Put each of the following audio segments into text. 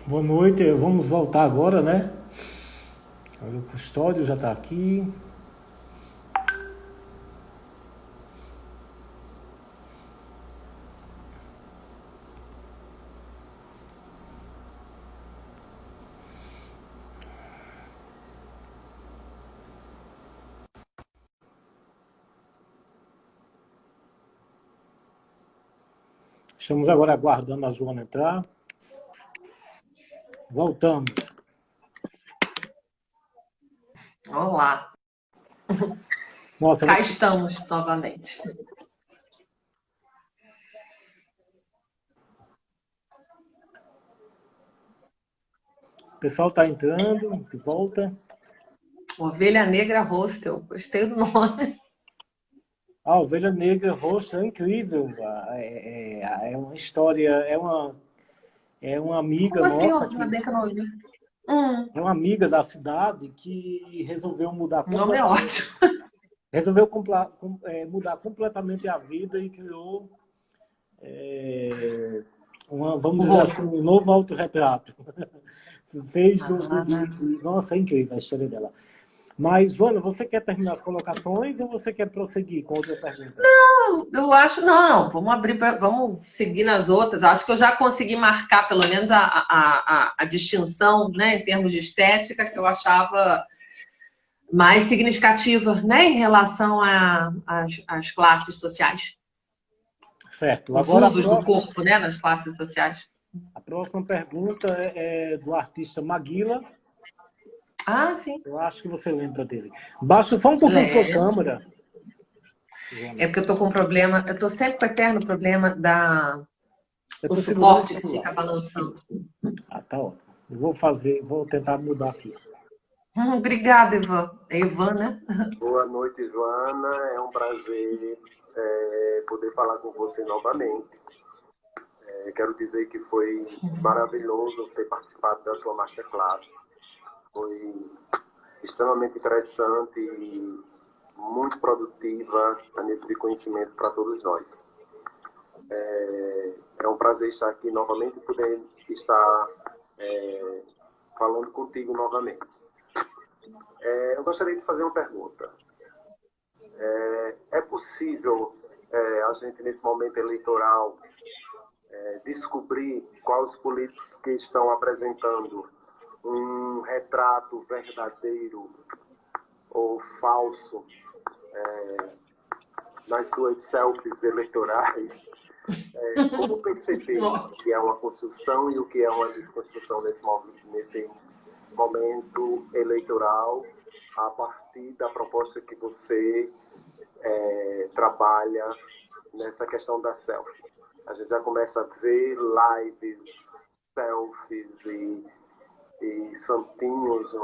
Boa noite, vamos voltar agora, né? O custódio já está aqui. Estamos agora aguardando a Joana entrar. Voltamos. Olá. Nossa, Cá estamos novamente. o pessoal está entrando de volta. Ovelha Negra Hostel. Gostei do nome. A Ovelha Negra Roxa é incrível. É uma história, é uma amiga Como assim, nossa, Ovelha Negra não ouvi? é uma amiga da cidade que resolveu mudar O nome é completamente. ótimo. Mudar completamente a vida e criou, vamos O dizer assim, rosto. um novo autorretrato. Fez Ah, Nossa, é incrível a história dela. Mas, Joana, você quer terminar as colocações ou você quer prosseguir com outra pergunta? eu acho. Não, vamos abrir vamos seguir nas outras. Acho que eu já consegui marcar, pelo menos, a distinção, né, em termos de estética, que eu achava mais significativa, né, em relação às classes sociais. Certo. Os Agora, usos do corpo, né, nas classes sociais. a próxima pergunta é do artista Maguila. Ah, sim. Eu acho que você lembra dele. Baixa só um pouquinho sua Lembro. câmera, É Joana. porque eu tô com um problema, eu tô sempre com o eterno problema Eu o estou segurando o suporte que celular. fica balançando. Ah, tá ótimo. Vou tentar mudar aqui. Obrigada, Ivan. É Ivan, né? Boa noite, Joana. É um prazer poder falar com você novamente. Quero dizer que foi maravilhoso ter participado da sua masterclass. Foi extremamente interessante e muito produtiva a nível de conhecimento para todos nós. É um prazer estar aqui novamente e poder estar falando contigo novamente. Eu gostaria de fazer uma pergunta. É possível a gente, nesse momento eleitoral, descobrir quais os políticos que estão apresentando um retrato verdadeiro ou falso nas suas selfies eleitorais? Como perceber o que é uma construção e o que é uma desconstrução nesse momento eleitoral a partir da proposta que você trabalha nessa questão da selfie? A gente já começa a ver lives, selfies e santinhos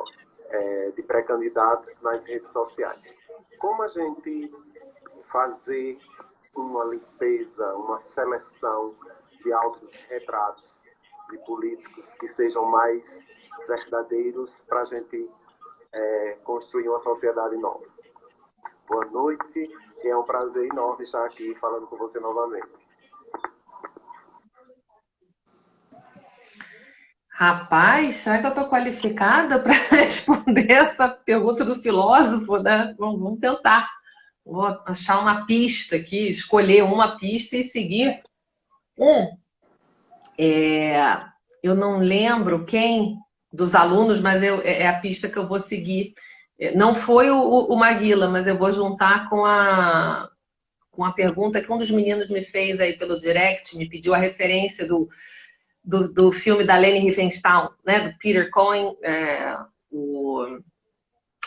de pré-candidatos nas redes sociais. Como a gente fazer uma limpeza, uma seleção de autorretratos de políticos que sejam mais verdadeiros para a gente construir uma sociedade nova? Boa noite, e é um prazer enorme estar aqui falando com você novamente. Rapaz, será que eu tô qualificada para responder essa pergunta do filósofo, né? Vamos tentar. Vou achar uma pista aqui, escolher uma pista e seguir. Eu não lembro quem dos alunos, mas é a pista que eu vou seguir. Não foi o Maguila, mas eu vou juntar com a pergunta que um dos meninos me fez aí pelo direct, me pediu a referência do filme da Leni Riefenstahl, né, do Peter Cohen, o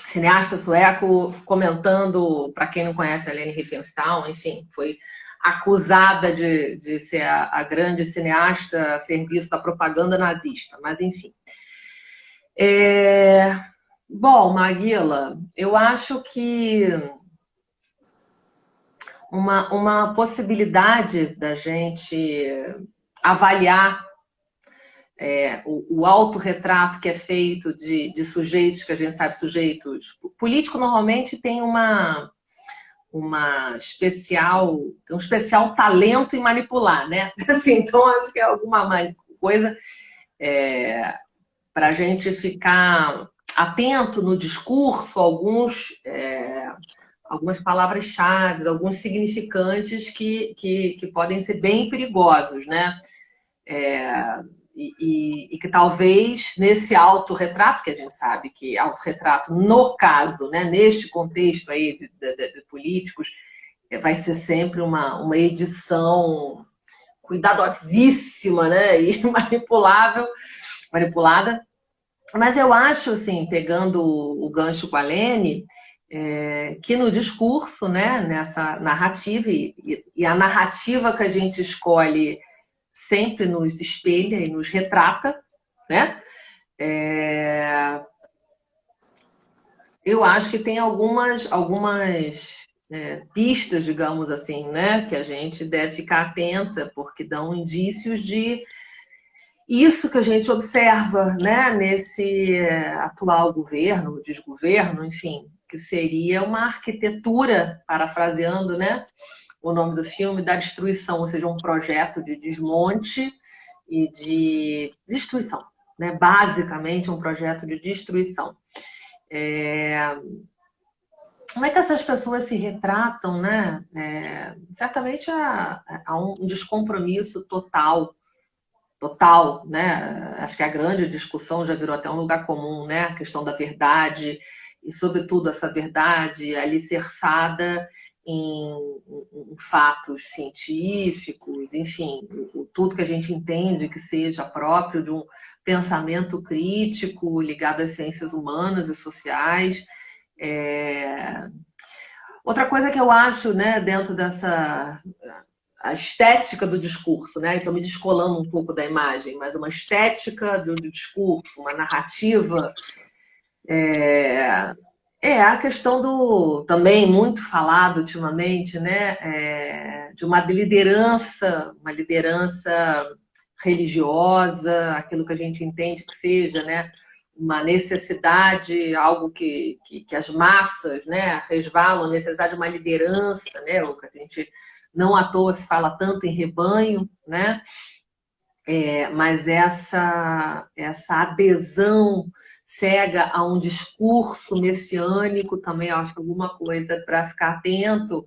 cineasta sueco, comentando, para quem não conhece a Leni Riefenstahl, enfim, foi acusada de ser a grande cineasta a serviço da propaganda nazista, mas enfim. Bom, Maguila, eu acho que uma possibilidade da gente avaliar o autorretrato que é feito de sujeitos, que a gente sabe, sujeitos... Político normalmente tem um especial talento em manipular, né? Assim, então, acho que é alguma coisa para a gente ficar atento no discurso, algumas palavras-chave, alguns significantes que podem ser bem perigosos, né? E que talvez nesse autorretrato, que a gente sabe que autorretrato, no caso, né, neste contexto aí de políticos, vai ser sempre uma edição cuidadosíssima, né, e manipulada. Mas eu acho, assim, pegando o gancho com a Lene, que no discurso, né, nessa narrativa, e a narrativa que a gente escolhe sempre nos espelha e nos retrata, né? Eu acho que tem algumas pistas, digamos assim, né, que a gente deve ficar atenta, porque dão indícios de isso que a gente observa, né, nesse atual governo, desgoverno, enfim, que seria uma arquitetura, parafraseando, né, o nome do filme, da destruição, ou seja, um projeto de desmonte e de destruição, né? Basicamente um projeto de destruição. Como é que essas pessoas se retratam, né? Certamente há um descompromisso total, né? Acho que a grande discussão já virou até um lugar comum, né? A questão da verdade e, sobretudo, essa verdade alicerçada em fatos científicos, enfim, tudo que a gente entende que seja próprio de um pensamento crítico ligado às ciências humanas e sociais. Outra coisa que eu acho, né, dentro dessa a estética do discurso, né? Então, me descolando um pouco da imagem, mas uma estética do discurso, uma narrativa, a questão do, também muito falado ultimamente, né, de uma liderança religiosa, aquilo que a gente entende que seja, né, uma necessidade, algo que as massas, né, resvalam, a necessidade de uma liderança, né, o que a gente não à toa se fala tanto em rebanho, né, mas essa adesão cega a um discurso messiânico também, acho que alguma coisa para ficar atento.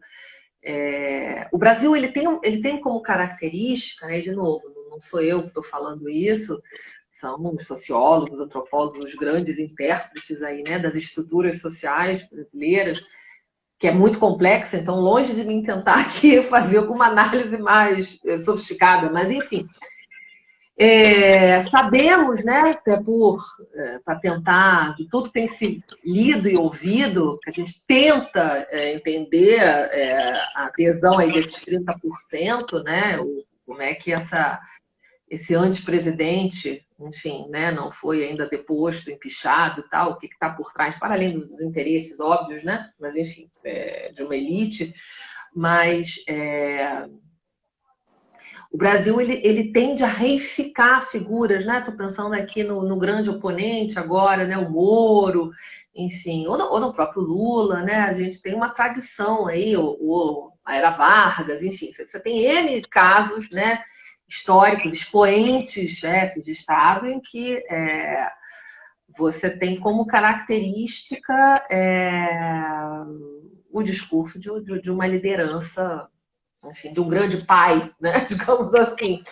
O Brasil ele tem como característica, né, de novo, não sou eu que estou falando isso, são os sociólogos, antropólogos, os grandes intérpretes aí, né, das estruturas sociais brasileiras, que é muito complexa, então longe de mim tentar aqui fazer alguma análise mais sofisticada, mas enfim. Sabemos, né, até para tentar, de tudo que tem se lido e ouvido, que a gente tenta entender a adesão aí desses 30%, né, como é que esse antepresidente, enfim, né, não foi ainda deposto, empichado e tal, o que está por trás, para além dos interesses óbvios, né, mas enfim, de uma elite, mas o Brasil ele tende a reificar figuras, né? Estou pensando aqui no grande oponente agora, né? O Moro, enfim, ou no próprio Lula, né? A gente tem uma tradição aí, a Era Vargas, enfim, você tem N casos, né? Históricos, expoentes, chefes de Estado, em que você tem como característica o discurso de uma liderança, enfim, de um grande pai, né? Digamos assim.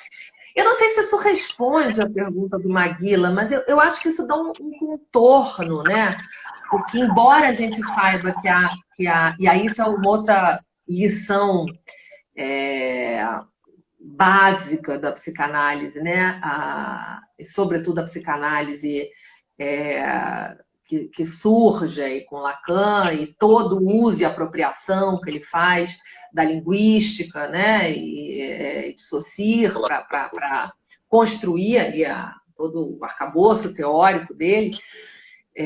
Eu não sei se isso responde à pergunta do Maguila, mas eu acho que isso dá um contorno, né? Porque embora a gente saiba e aí isso é uma outra lição básica da psicanálise, né? E sobretudo a psicanálise que surge aí com Lacan e todo o uso e apropriação que ele faz da linguística, né, e de Saussure para construir ali todo o arcabouço teórico dele.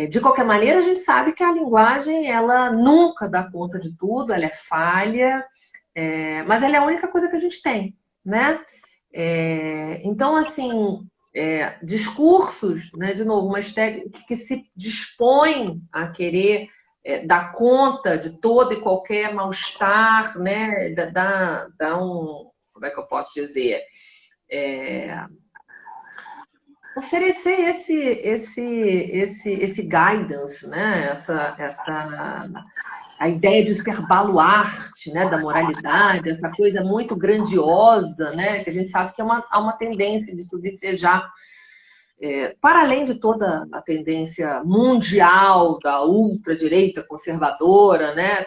De qualquer maneira, a gente sabe que a linguagem ela nunca dá conta de tudo, ela é falha, mas ela é a única coisa que a gente tem, né? Então, assim, discursos, né, de novo, uma estética que se dispõe a querer dar conta de todo e qualquer mal-estar, né, dá um, como é que eu posso dizer, oferecer esse guidance, né? A ideia de ser baluarte, né, da moralidade, essa coisa muito grandiosa, né, que a gente sabe que há uma tendência disso vicejar, para além de toda a tendência mundial da ultradireita conservadora, né,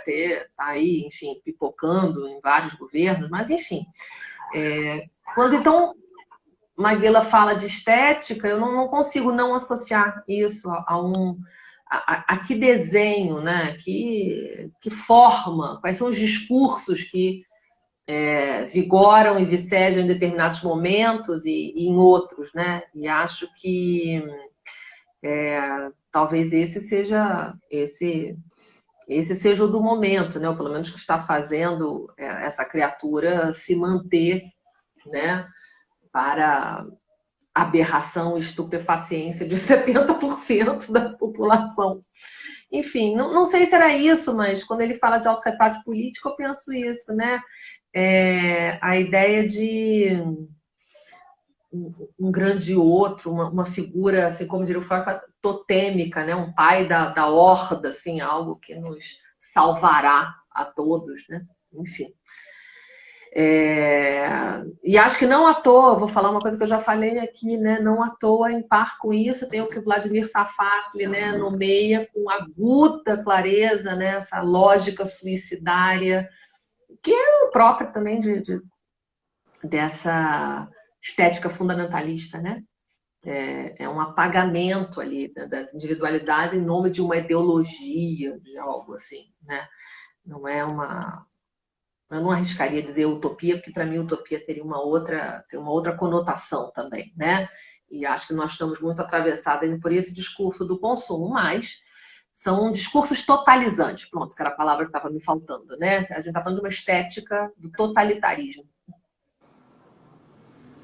tá aí, enfim, pipocando em vários governos, mas enfim. Quando então Maguila fala de estética, eu não consigo não associar isso a que desenho, né? Que forma, quais são os discursos que vigoram e vicejam em determinados momentos e em outros, né? E acho que talvez esse seja o do momento, né? Ou pelo menos que está fazendo essa criatura se manter, né? Para aberração e estupefaciência de 70% da população. Enfim, não sei se era isso, mas quando ele fala de autorretrato político, eu penso isso, né? A ideia de um grande outro, uma figura, assim como diria o Foucault, totêmica, né? Um pai da horda, assim, algo que nos salvará a todos, né? Enfim. E acho que não à toa, vou falar uma coisa que eu já falei aqui, né? Não à toa, em par com isso, tem o que o Vladimir Safatli, né, nomeia com aguda clareza, né, essa lógica suicidária, que é própria também dessa estética fundamentalista, né? É um apagamento ali, né, das individualidades em nome de uma ideologia, de algo assim, né? Não é uma... Eu não arriscaria dizer utopia, porque para mim utopia teria uma outra conotação também, né? E acho que nós estamos muito atravessados por esse discurso do consumo, mas são discursos totalizantes. Pronto, que era a palavra que estava me faltando, né? A gente está falando de uma estética do totalitarismo.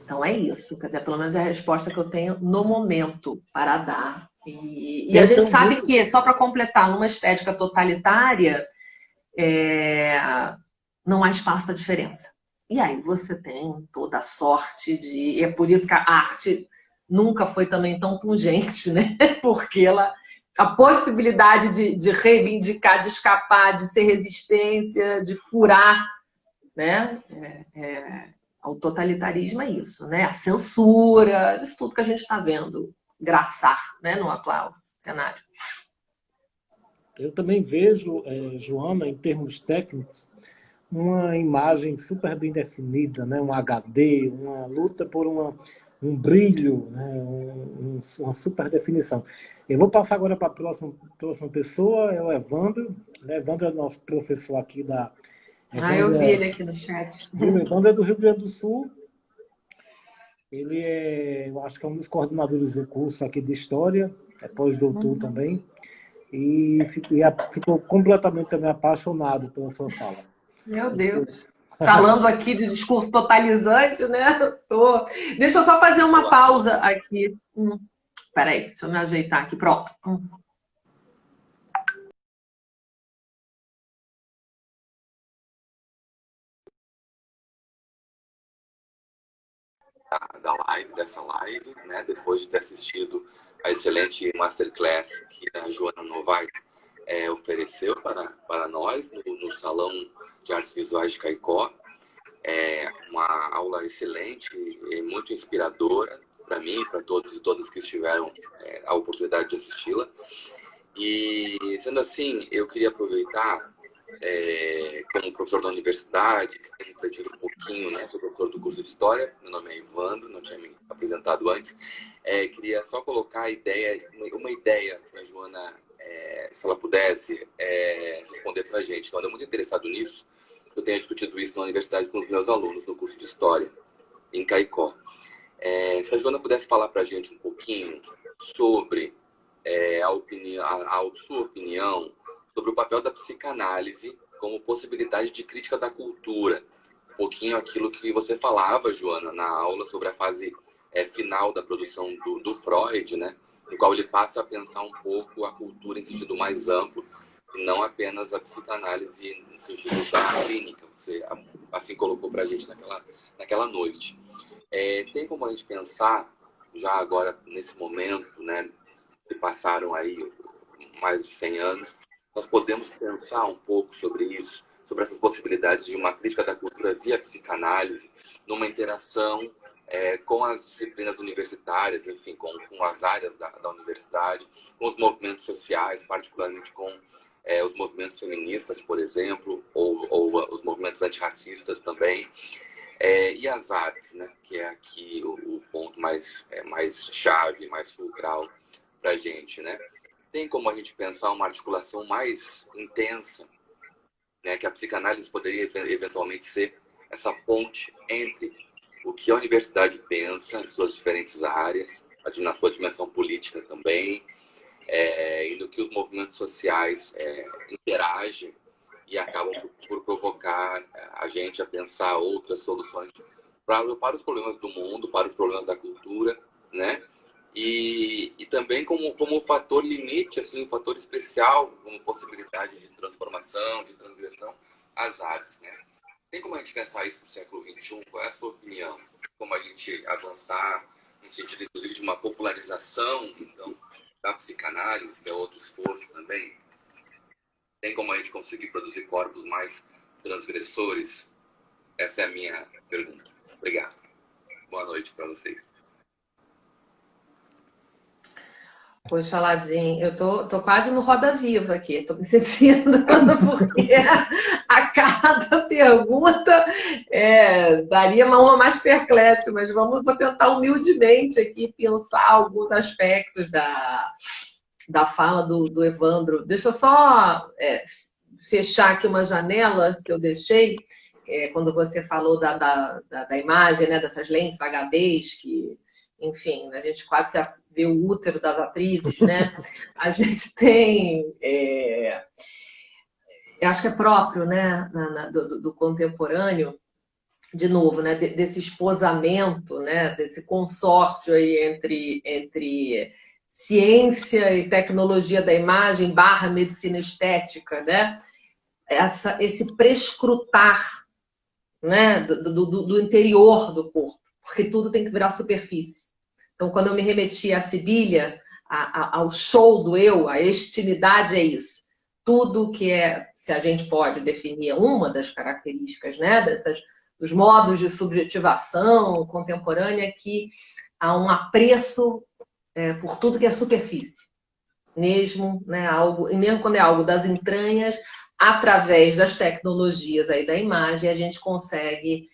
Então é isso, quer dizer, pelo menos é a resposta que eu tenho no momento para dar. E a gente sabe que, só para completar, numa estética totalitária, não há espaço para diferença. E aí você tem toda a sorte de... E é por isso que a arte nunca foi também tão pungente, né? Porque a possibilidade de reivindicar, de escapar, de ser resistência, de furar, né? O totalitarismo é isso, né? A censura, isso tudo que a gente está vendo graçar, né, no atual cenário. Eu também vejo, Joana, em termos técnicos, uma imagem super bem definida, né? Um HD, uma luta por um brilho, né? Uma super definição. Eu vou passar agora para a próxima pessoa, é o Evandro. Evandro é nosso professor aqui da... Eu vi ele aqui no chat. O Evandro é do Rio Grande do Sul. Ele eu acho que é um dos coordenadores do curso aqui de História, é pós-doutor também. E ficou completamente também apaixonado pela sua fala. Meu Deus. Falando aqui de discurso totalizante, né? Deixa eu só fazer uma pausa aqui. Peraí, deixa eu me ajeitar aqui. Pronto. Dessa live, né? Depois de ter assistido a excelente masterclass que a Joana Novaes ofereceu para nós no Salão de Artes Visuais de Caicó. Uma aula excelente e muito inspiradora para mim e para todos e todas que tiveram a oportunidade de assisti-la. E, sendo assim, eu queria aproveitar, como professor da universidade, que tenho aprendido um pouquinho, né? Sou professor do curso de História, meu nome é Ivandro, não tinha me apresentado antes. Queria só colocar uma ideia para a Joana, se ela pudesse responder para a gente. Eu ando muito interessado nisso, eu tenho discutido isso na universidade com os meus alunos no curso de História, em Caicó. Se a Joana pudesse falar para a gente um pouquinho sobre a sua opinião sobre o papel da psicanálise como possibilidade de crítica da cultura. Um pouquinho aquilo que você falava, Joana, na aula sobre a fase final da produção do Freud, né? No qual ele passa a pensar um pouco a cultura em sentido mais amplo, e não apenas a psicanálise no sentido da clínica. Você assim colocou para a gente naquela noite. Tem como a gente pensar já agora, nesse momento, né, se passaram aí mais de 100 anos, nós podemos pensar um pouco sobre isso, sobre essas possibilidades de uma crítica da cultura via psicanálise, numa interação com as disciplinas universitárias, enfim, com as áreas da universidade, com os movimentos sociais, particularmente com os movimentos feministas, por exemplo, ou os movimentos antirracistas também, e as artes, né, que é aqui o ponto mais chave, mais fulcral para a gente, né? Tem como a gente pensar uma articulação mais intensa, né, que a psicanálise poderia eventualmente ser essa ponte entre o que a universidade pensa em suas diferentes áreas, na sua dimensão política também, e no que os movimentos sociais interagem e acabam por provocar a gente a pensar outras soluções para os problemas do mundo, para os problemas da cultura, né? E também como um fator limite, assim, um fator especial, como possibilidade de transformação, de transgressão, as artes, né? Tem como a gente pensar isso no século XXI? Qual é a sua opinião? Como a gente avançar no sentido, inclusive, de uma popularização, então, da psicanálise, que é outro esforço também? Tem como a gente conseguir produzir corpos mais transgressores? Essa é a minha pergunta. Obrigado. Boa noite para vocês. Poxa, Ladim, eu tô quase no Roda Viva aqui, tô me sentindo, porque a cada pergunta daria uma masterclass, mas vou tentar humildemente aqui pensar alguns aspectos da fala do Evandro. Deixa eu só fechar aqui uma janela que eu deixei, quando você falou da imagem, né, dessas lentes HDs que... Enfim, a gente quase que vê o útero das atrizes, né? A gente tem... eu acho que é próprio, né? Do contemporâneo, de novo, né? Desse esposamento, né? Desse consórcio aí entre ciência e tecnologia da imagem / medicina estética, né? Esse prescrutar, né? Do interior do corpo, porque tudo tem que virar superfície. Então, quando eu me remeti à Sibília, ao show do eu, a estinidade é isso. Tudo que se a gente pode definir uma das características, né, dos modos de subjetivação contemporânea, é que há um apreço por tudo que é superfície. Mesmo, né, e mesmo quando é algo das entranhas, através das tecnologias aí da imagem, a gente consegue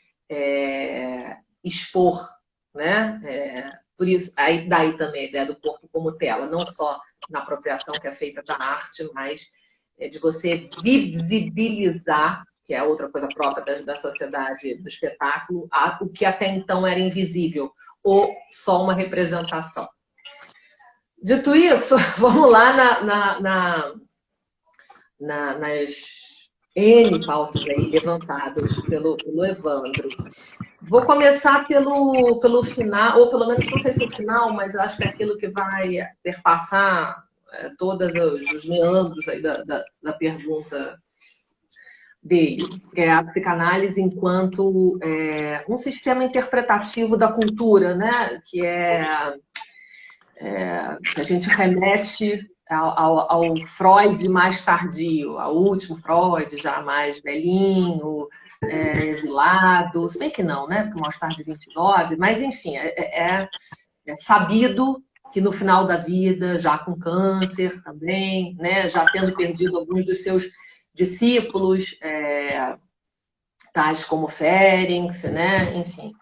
expor, né? Por isso, daí também a ideia do corpo como tela, não só na apropriação que é feita da arte, mas de você visibilizar, que é outra coisa própria da sociedade do espetáculo, o que até então era invisível, ou só uma representação. Dito isso, vamos lá nas N pautas aí levantadas pelo Evandro. Vou começar pelo final, ou pelo menos não sei se o final, mas acho que é aquilo que vai perpassar todos os meandros aí da pergunta dele, que é a psicanálise enquanto um sistema interpretativo da cultura, né? Que a gente remete ao Freud mais tardio, ao último Freud, já mais velhinho, exilado, se bem que não, né? Porque mais tarde 29, mas enfim, é sabido que no final da vida, já com câncer também, né? Já tendo perdido alguns dos seus discípulos, tais como Ferencz, né? Enfim,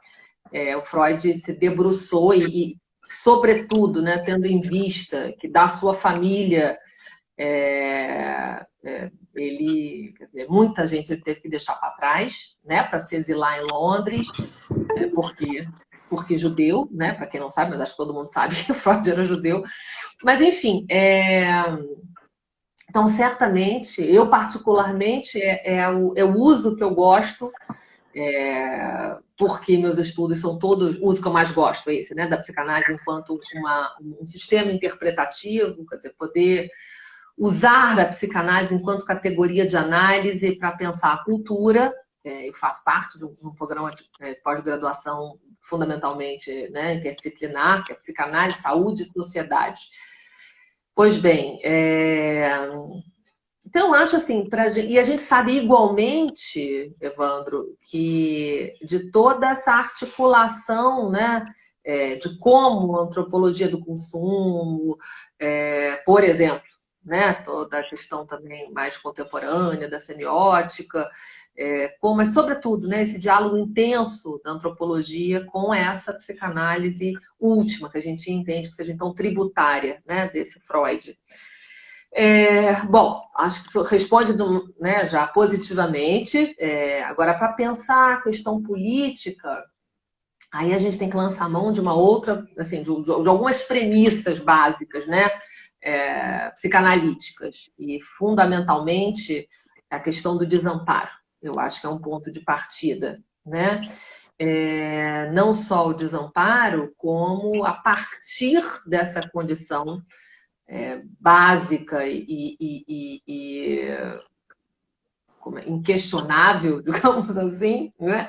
o Freud se debruçou e sobretudo, né, tendo em vista que da sua família ele, quer dizer, muita gente ele teve que deixar para trás, né, para se exilar em Londres, porque judeu, né, para quem não sabe, mas acho que todo mundo sabe que o Freud era judeu, mas enfim, então certamente, eu particularmente é o uso que eu gosto, porque meus estudos são todos, o uso que eu mais gosto é esse, né, da psicanálise enquanto um sistema interpretativo, quer dizer, poder usar a psicanálise enquanto categoria de análise para pensar a cultura. eu faço parte de um programa de pós-graduação fundamentalmente, né, interdisciplinar, que é psicanálise, saúde e sociedade. Pois bem, então acho assim, e a gente sabe igualmente, Evandro, que de toda essa articulação, né, de como a antropologia do consumo, por exemplo, né, toda a questão também mais contemporânea da semiótica, mas sobretudo, né, esse diálogo intenso da antropologia com essa psicanálise última, que a gente entende que seja então tributária, né, desse Freud. Bom, acho que isso responde, né, já positivamente. Agora, para pensar a questão política, aí a gente tem que lançar a mão de uma outra, assim, de algumas premissas básicas, né, psicanalíticas, e fundamentalmente a questão do desamparo. Eu acho que é um ponto de partida, né? Não só o desamparo, como a partir dessa condição básica e inquestionável, digamos assim, né?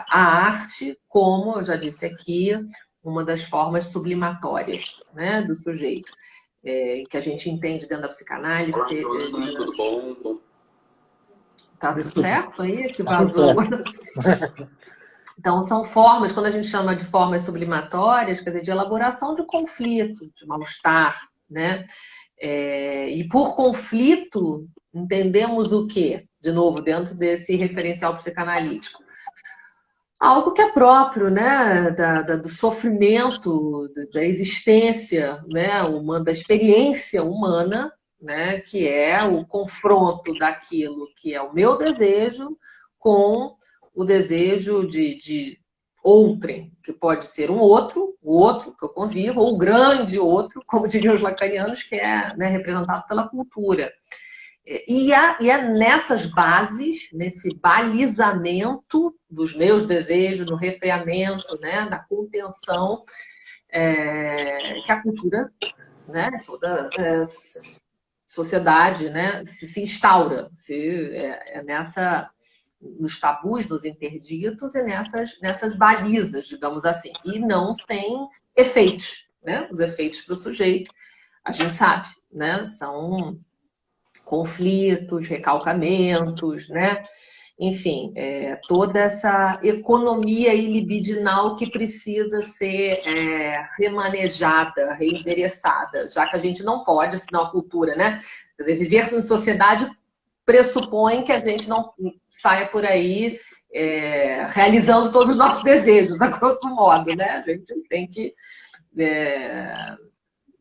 A arte, como eu já disse aqui, uma das formas sublimatórias, né, do sujeito, que a gente entende dentro da psicanálise. Olá, tudo bom? Tá tudo certo aí? Que vazou. Então, são formas, quando a gente chama de formas sublimatórias, quer dizer, de elaboração de conflito, de mal-estar, né? E por conflito, entendemos o quê? De novo, dentro desse referencial psicanalítico. Algo que é próprio, né, do sofrimento, da existência, né, da experiência humana, né, que é o confronto daquilo que é o meu desejo com o desejo de outrem, que pode ser o outro que eu convivo, ou o grande outro, como diriam os lacanianos, que é, né, representado pela cultura. E é nessas bases, nesse balizamento dos meus desejos, no refreamento, né, na contenção, que a cultura, né, toda sociedade, né, se instaura, nos tabus, nos interditos e nessas balizas, digamos assim, e não sem efeitos, né? Os efeitos para o sujeito, a gente sabe, né? São conflitos, recalcamentos, né? Enfim, toda essa economia ilibidinal que precisa ser remanejada, reendereçada, já que a gente não pode, senão a cultura, né? Quer dizer, viver em sociedade pressupõe que a gente não saia por aí realizando todos os nossos desejos, a grosso modo, né? A gente tem que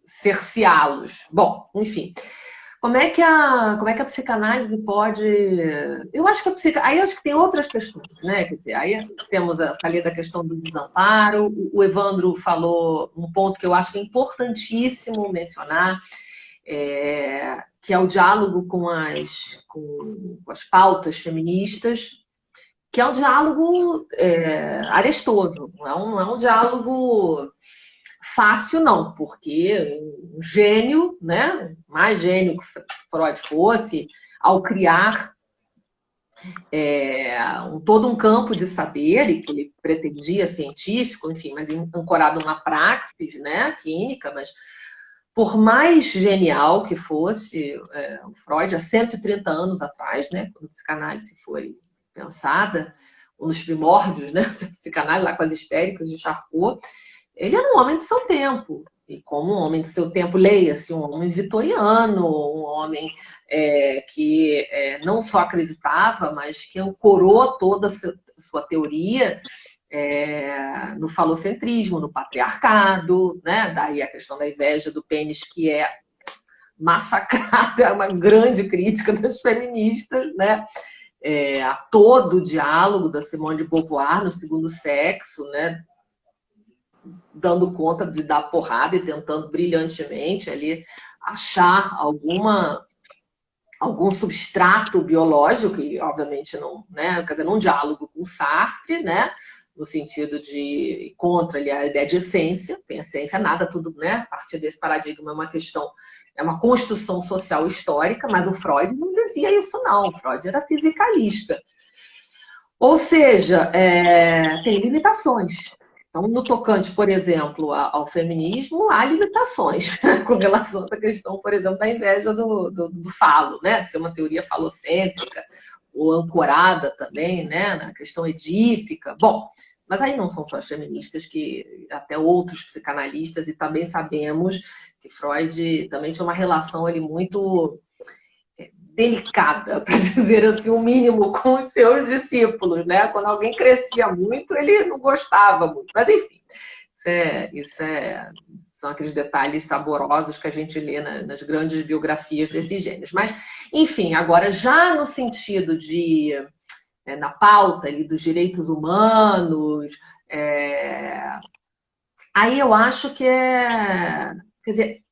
cerceá-los. Bom, enfim. Como é que a psicanálise pode... Eu acho que aí acho que tem outras questões, né? Quer dizer, aí falei da questão do desamparo, o Evandro falou um ponto que eu acho que é importantíssimo mencionar, que é o diálogo com as pautas feministas, que é um diálogo arestoso, não é um diálogo fácil, não, porque um gênio, né, mais gênio que Freud fosse, ao criar todo um campo de saber, e que ele pretendia científico, enfim, mas ancorado numa praxis, né, clínica, mas por mais genial que fosse o Freud, há 130 anos atrás, né, quando a psicanálise foi pensada, ou nos primórdios, né, da psicanálise, lá com as histéricas de Charcot, ele era um homem do seu tempo. E como um homem do seu tempo, leia-se, um homem vitoriano, um homem que não só acreditava, mas que ancorou toda a sua teoria no falocentrismo, no patriarcado, né? Daí a questão da inveja do pênis, que é massacrada, é uma grande crítica das feministas, né? A todo o diálogo da Simone de Beauvoir no Segundo Sexo, né? Dando conta de dar porrada e tentando brilhantemente ali achar algum substrato biológico, que obviamente não, né? Quer dizer, num diálogo com Sartre, né? no sentido de contra ali, a ideia de essência, tem essência nada, tudo, né? A partir desse paradigma é uma questão, é uma construção social histórica, mas o Freud não dizia isso, não. O Freud era fisicalista. Ou seja, tem limitações. Então, no tocante, por exemplo, ao feminismo, há limitações com relação a essa questão, por exemplo, da inveja do falo, né? De ser uma teoria falocêntrica, ou ancorada também, né? Na questão edípica. Bom, mas aí não são só as feministas, que até outros psicanalistas, e também sabemos que Freud também tinha uma relação ali muito delicada, para dizer assim, o mínimo, com os seus discípulos, né? Quando alguém crescia muito, ele não gostava muito. Mas, enfim, são aqueles detalhes saborosos que a gente lê nas grandes biografias desses gênios. Mas, enfim, agora, já no sentido de, na pauta ali dos direitos humanos, aí eu acho que quer dizer,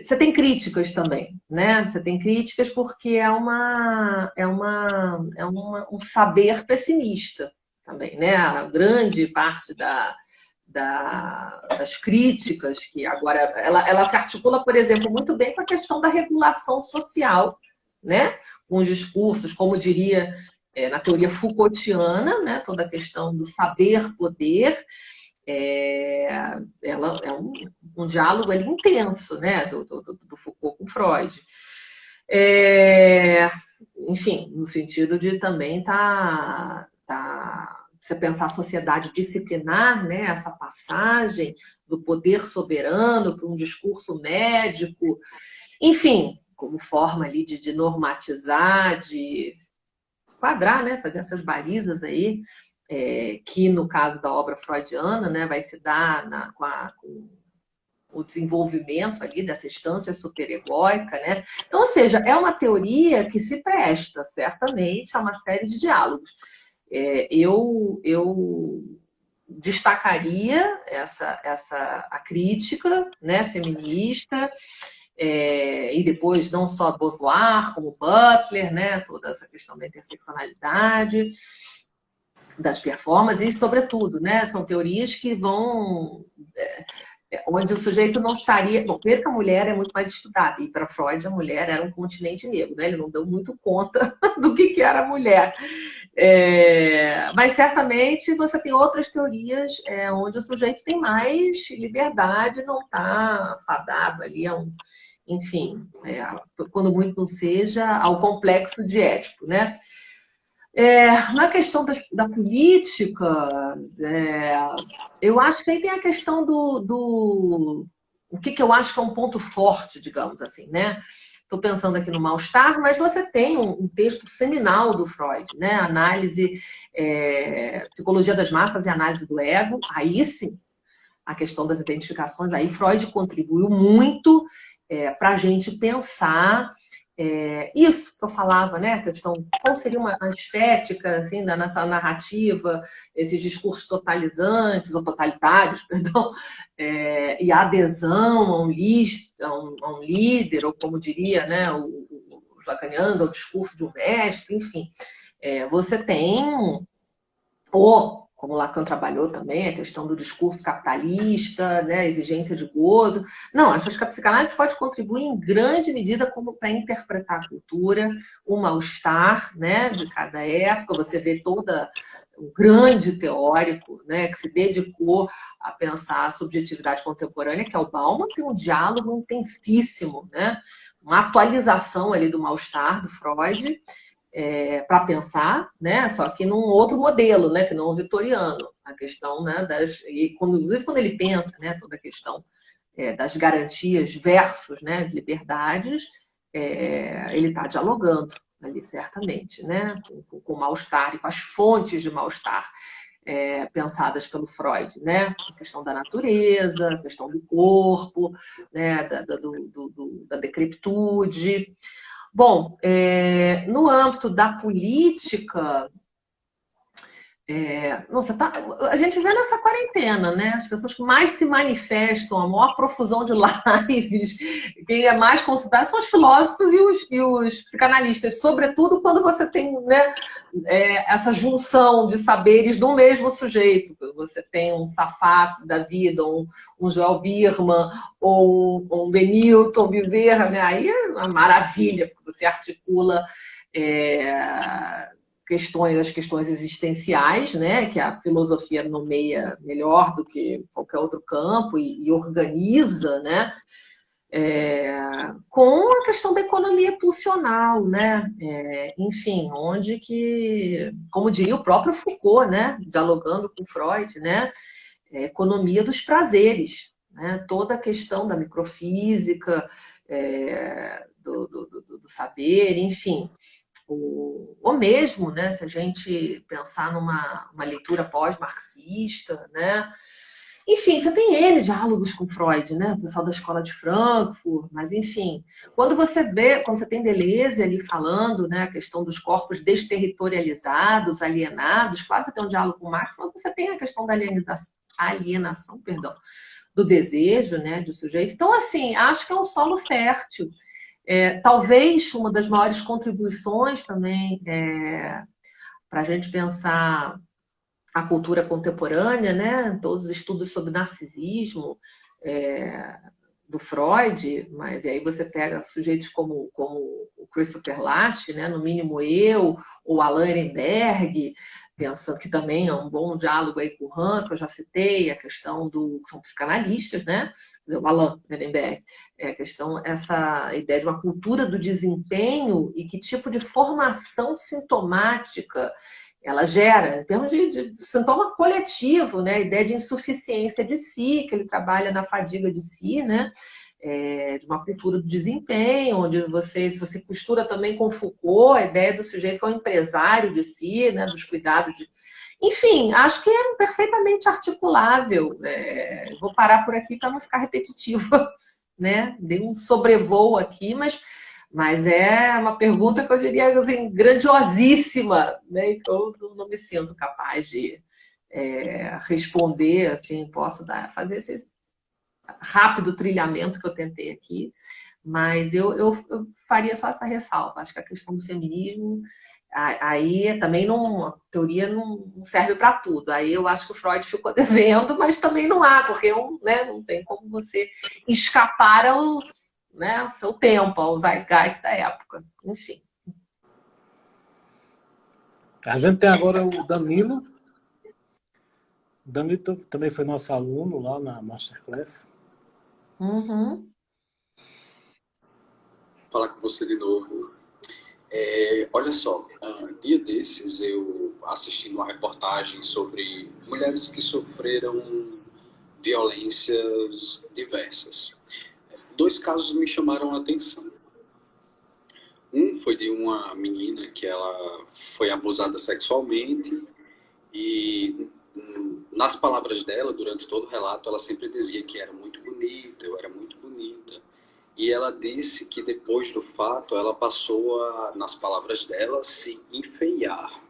você tem críticas também, né? Você tem críticas porque é um saber pessimista também, né? A grande parte das críticas que agora ela se articula, por exemplo, muito bem com a questão da regulação social, né? Com os discursos, como diria na teoria Foucaultiana, né? Toda a questão do saber-poder. Ela é um diálogo ali intenso, né, do Foucault com Freud. Enfim, no sentido de também você pensar a sociedade disciplinar, né, essa passagem do poder soberano para um discurso médico, enfim, como forma ali de normatizar, de quadrar, né, fazer essas balizas aí, que no caso da obra freudiana, né, vai se dar com o desenvolvimento ali dessa instância superegóica, né? Então, ou seja, é uma teoria que se presta certamente a uma série de diálogos. Eu destacaria a crítica, né, feminista, e depois não só Beauvoir, como Butler, né, toda essa questão da interseccionalidade, das performances, e sobretudo, né, são teorias que vão onde o sujeito não estaria... Bom, primeiro que a mulher é muito mais estudada, e para Freud a mulher era um continente negro, né? Ele não deu muito conta do que era a mulher. Mas certamente você tem outras teorias onde o sujeito tem mais liberdade, não está fadado ali a enfim, quando muito não seja, ao complexo de Édipo, né? Na questão da política, eu acho que aí tem a questão o que eu acho que é um ponto forte, digamos assim, né? Estou pensando aqui no mal-estar, mas você tem um texto seminal do Freud, né? Análise, psicologia das massas e análise do ego. Aí sim, a questão das identificações, aí Freud contribuiu muito para a gente pensar isso que eu falava, né? A questão, qual seria a estética assim, da nossa narrativa, esses discursos totalizantes, ou totalitários, perdão, e a adesão a um líder, ou como diria, né, os lacanianos, ao discurso de um mestre, enfim. Você tem, como Lacan trabalhou também, a questão do discurso capitalista, né, a exigência de gozo. Não, acho que a psicanálise pode contribuir em grande medida para interpretar a cultura, o mal-estar, né, de cada época. Você vê um grande teórico, né, que se dedicou a pensar a subjetividade contemporânea, que é o Bauman, tem um diálogo intensíssimo, né, uma atualização ali do mal-estar do Freud, para pensar, né? Só que num outro modelo, né? Que não o vitoriano. A questão, né? Inclusive quando ele pensa, né? Toda a questão das garantias versus, né? As liberdades, ele está dialogando ali certamente, né? Com o mal-estar e com as fontes de mal-estar pensadas pelo Freud, né? A questão da natureza, a questão do corpo, né? Da decrepitude. Bom, no âmbito da política, Nossa, a gente vê nessa quarentena, né? As pessoas que mais se manifestam, a maior profusão de lives, quem é mais consultado são os filósofos e os psicanalistas, sobretudo quando você tem, né, essa junção de saberes do mesmo sujeito. Você tem um Safar da vida, um Joel Birman, ou um Benilton Biverra, né? Aí é uma maravilha, porque você articula as questões existenciais, né, que a filosofia nomeia melhor do que qualquer outro campo e organiza, né, com a questão da economia pulsional, né, enfim, onde que, como diria o próprio Foucault, né, dialogando com Freud, né, economia dos prazeres, né, toda a questão da microfísica, do saber, enfim. Ou mesmo, né, se a gente pensar numa leitura pós-marxista, né? Enfim, você tem N diálogos com Freud, né? O pessoal da escola de Frankfurt, mas enfim, quando você tem Deleuze ali falando, né, a questão dos corpos desterritorializados, alienados, claro que você tem um diálogo com Marx, mas você tem a questão da alienação, perdão, do desejo, né, do sujeito. Então, assim, acho que é um solo fértil. Talvez uma das maiores contribuições também para a gente pensar a cultura contemporânea, né? Todos os estudos sobre narcisismo do Freud, mas aí você pega sujeitos como o Christopher Lasch, né? No mínimo eu, ou Alain Ehrenberg, pensando que também é um bom diálogo aí com o Han, que eu já citei, a questão que são psicanalistas, né? O Alain Ehrenberg, essa ideia de uma cultura do desempenho e que tipo de formação sintomática ela gera, em termos de sintoma coletivo, né? A ideia de insuficiência de si, que ele trabalha na fadiga de si, né? De uma cultura do desempenho, onde se você costura também com Foucault, a ideia do sujeito que é um empresário de si, né? Dos cuidados de... Enfim, acho que é perfeitamente articulável. Vou parar por aqui para não ficar repetitiva, né? Dei um sobrevoo aqui, mas é uma pergunta que eu diria assim, grandiosíssima, né? Que eu não me sinto capaz de responder, assim, posso fazer esse rápido trilhamento que eu tentei aqui, mas eu faria só essa ressalva. Acho que a questão do feminismo, aí também a teoria não serve para tudo. Aí eu acho que o Freud ficou devendo, mas também não há, porque né, não tem como você escapar né, seu tempo, ao zeitgeist da época. Enfim. A gente tem agora o Danilo. Danilo também foi nosso aluno lá na Masterclass. Uhum. Falar com você de novo. Olha só, dia desses eu assisti uma reportagem sobre mulheres que sofreram violências diversas. 2 casos me chamaram a atenção. Um foi de uma menina que ela foi abusada sexualmente e, nas palavras dela, durante todo o relato, ela sempre dizia que era muito bonita, eu era muito bonita. E ela disse que depois do fato, ela passou a, nas palavras dela, se enfeiar.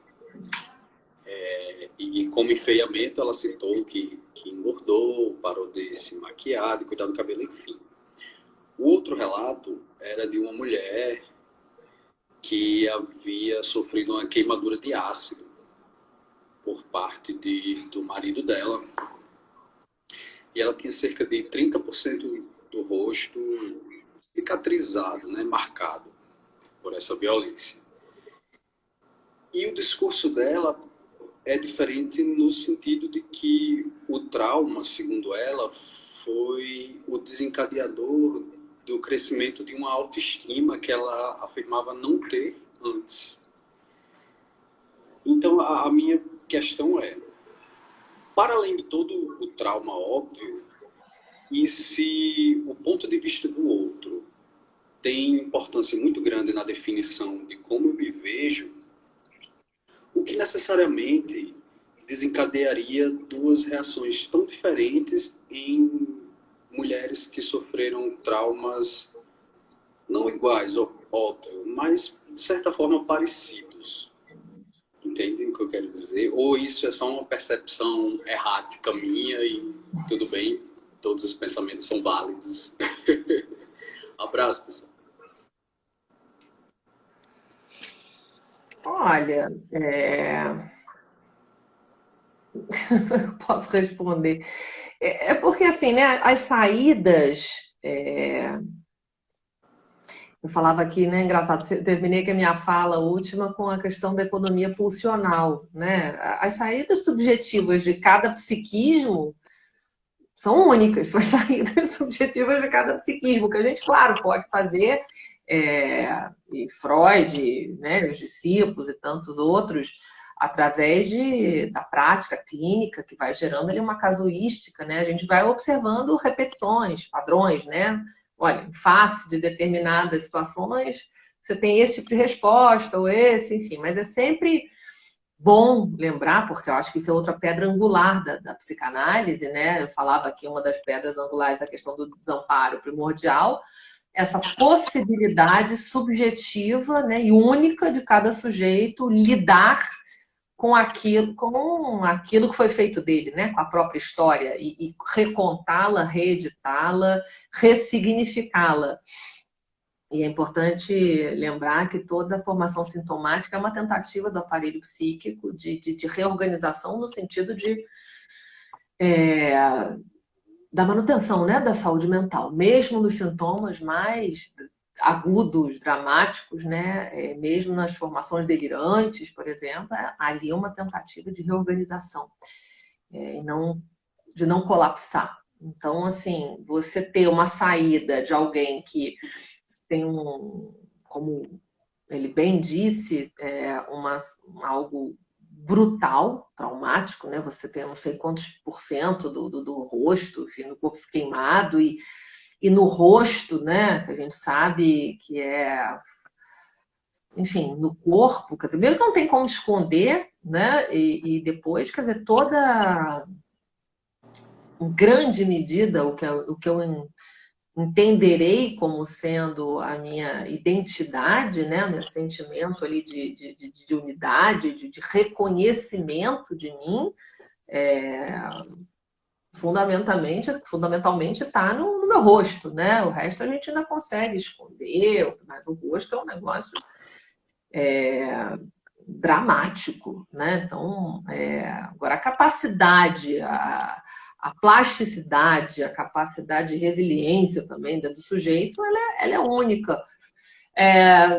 E como enfeiamento, ela citou que engordou, parou de se maquiar, de cuidar do cabelo, enfim. O outro relato era de uma mulher que havia sofrido uma queimadura de ácido por parte do marido dela. E ela tinha cerca de 30% do rosto cicatrizado, né, marcado por essa violência. E o discurso dela é diferente no sentido de que o trauma, segundo ela, foi o desencadeador do crescimento de uma autoestima que ela afirmava não ter antes. Então, a minha questão é, para além de todo o trauma óbvio, e se o ponto de vista do outro tem importância muito grande na definição de como eu me vejo, o que necessariamente desencadearia 2 reações tão diferentes em mulheres que sofreram traumas não iguais, óbvio, mas de certa forma parecidos. Entendem o que eu quero dizer? Ou isso é só uma percepção errática minha e tudo bem, todos os pensamentos são válidos. Abraço, pessoal. Olha, posso responder. É porque, assim, né, as saídas... Eu falava aqui, né, engraçado, terminei com a minha fala última com a questão da economia pulsional, né? As saídas subjetivas de cada psiquismo são únicas, são as saídas subjetivas de cada psiquismo, que a gente, claro, pode fazer, e Freud, né, os discípulos e tantos outros, através da prática clínica, que vai gerando ali uma casuística, né? A gente vai observando repetições, padrões, né? Olha, em face de determinadas situações, você tem esse tipo de resposta, ou esse, enfim, mas é sempre bom lembrar, porque eu acho que isso é outra pedra angular da psicanálise, né? Eu falava que uma das pedras angulares é a questão do desamparo primordial, essa possibilidade subjetiva, né, e única de cada sujeito lidar com aquilo que foi feito dele, né? Com a própria história, e recontá-la, reeditá-la, ressignificá-la. E é importante lembrar que toda a formação sintomática é uma tentativa do aparelho psíquico de reorganização no sentido da manutenção, né, da saúde mental, mesmo nos sintomas mais agudos, dramáticos, né, mesmo nas formações delirantes, por exemplo, ali é uma tentativa de reorganização, e de não colapsar. Então, assim, você ter uma saída de alguém que tem como ele bem disse, algo brutal, traumático, né? Você tem não sei quantos % do rosto, enfim, do corpo queimado, e no rosto, né? Que a gente sabe que enfim, no corpo, quer dizer, primeiro que não tem como esconder, né? E depois, quer dizer, em grande medida, o que eu entenderei como sendo a minha identidade, né? O meu sentimento ali de unidade, de reconhecimento de mim, fundamentalmente está no meu rosto, né? O resto a gente ainda consegue esconder, mas o rosto é um negócio dramático, né? Então, agora a capacidade, a plasticidade, a capacidade de resiliência também do sujeito, ela é única.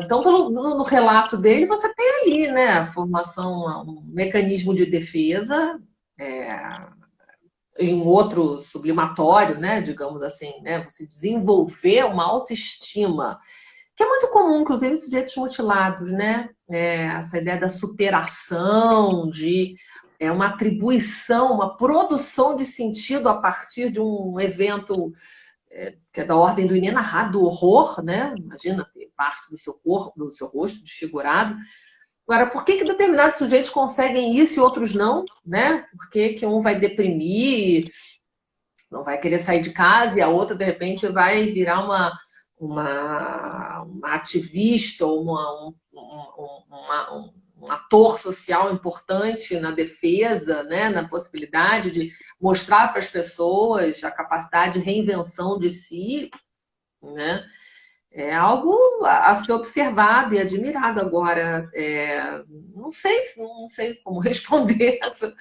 Então, no relato dele, você tem ali, né, a formação, um mecanismo de defesa, em um outro sublimatório, né, digamos assim, né, você desenvolver uma autoestima, que é muito comum, inclusive, em sujeitos mutilados, né? Essa ideia da superação, de uma atribuição, uma produção de sentido a partir de um evento que é da ordem do inenarrável, do horror, né? Imagina ter parte do seu corpo, do seu rosto desfigurado. Agora, por que determinados sujeitos conseguem isso e outros não, né? Por que um vai deprimir, não vai querer sair de casa, e a outra, de repente, vai virar uma ativista ou um ator social importante na defesa, né, na possibilidade de mostrar para as pessoas a capacidade de reinvenção de si, né? É algo a ser observado e admirado. Agora, não sei como responder essa,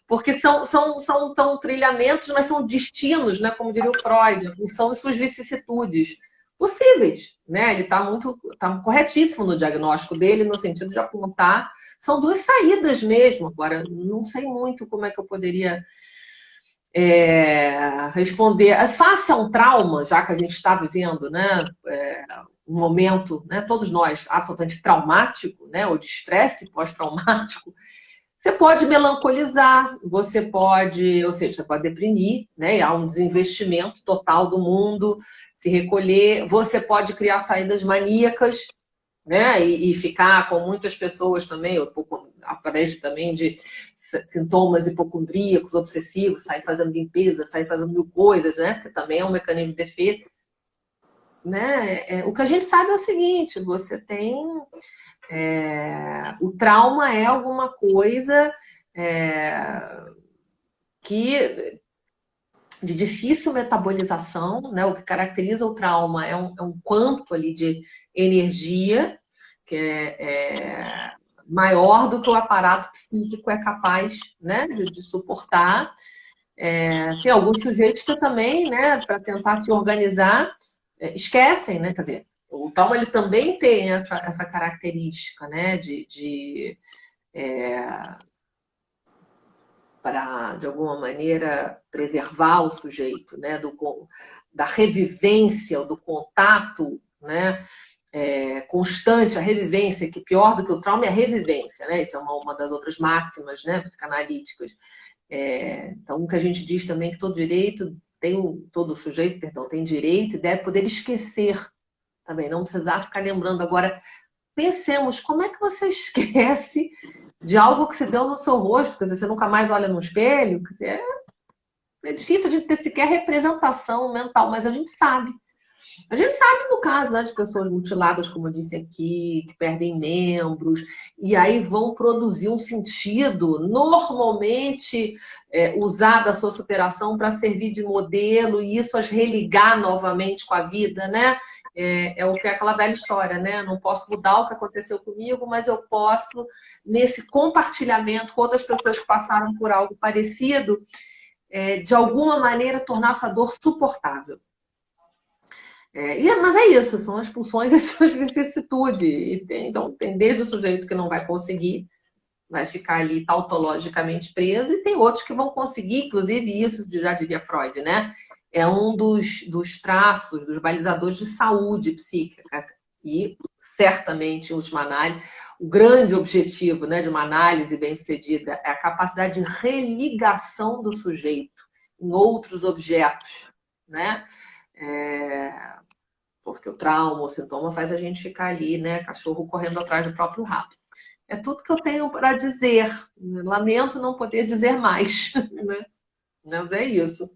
porque são trilhamentos, mas são destinos, né? Como diria o Freud, a função de suas vicissitudes possíveis, né? Ele tá corretíssimo no diagnóstico dele, no sentido de apontar, são duas saídas mesmo. Agora, não sei muito como é que eu poderia responder. Face a um trauma, já que a gente está vivendo, né, um momento, né, todos nós, absolutamente traumático, né, ou de estresse pós-traumático, você pode melancolizar, você pode deprimir, né? E há um desinvestimento total do mundo, se recolher. Você pode criar saídas maníacas, né? E ficar com muitas pessoas também, através também de sintomas hipocondríacos, obsessivos, sair fazendo limpeza, sair fazendo mil coisas, né? Que também é um mecanismo de defesa. Né? O que a gente sabe é o seguinte: você tem O trauma é alguma coisa de difícil metabolização, né? O que caracteriza o trauma é um quanto ali de energia que é maior do que o aparato psíquico é capaz, né, de suportar. Tem alguns sujeitos que também, né, para tentar se organizar, esquecem, né? Quer dizer, o trauma ele também tem essa característica, né, para, de alguma maneira, preservar o sujeito, né, da revivência, do contato, né, constante, a revivência, que pior do que o trauma é a revivência, né? Isso é uma das outras máximas, né, psicanalíticas. Então, o que a gente diz também é que todo sujeito, perdão, tem direito e deve poder esquecer também, não precisar ficar lembrando. Agora, pensemos, como é que você esquece de algo que se deu no seu rosto? Quer dizer, você nunca mais olha no espelho? Quer dizer, é difícil a gente ter sequer representação mental, mas a gente sabe. A gente sabe no caso, né, de pessoas mutiladas, como eu disse aqui, que perdem membros, e aí vão produzir um sentido, normalmente usar da sua superação para servir de modelo e isso as religar novamente com a vida, né? O que é aquela velha história, né? Não posso mudar o que aconteceu comigo, mas eu posso, nesse compartilhamento com outras pessoas que passaram por algo parecido, de alguma maneira tornar essa dor suportável. Mas é isso, são as pulsões e suas vicissitudes. Então, tem desde o sujeito que não vai conseguir, vai ficar ali tautologicamente preso, e tem outros que vão conseguir, inclusive isso, já diria Freud, né? É um dos traços, dos balizadores de saúde psíquica. E, certamente, em última análise, o grande objetivo, né, de uma análise bem-sucedida é a capacidade de religação do sujeito em outros objetos, né? Porque o trauma, o sintoma faz a gente ficar ali, né, cachorro correndo atrás do próprio rabo. É tudo que eu tenho para dizer. Lamento não poder dizer mais, né? Mas é isso.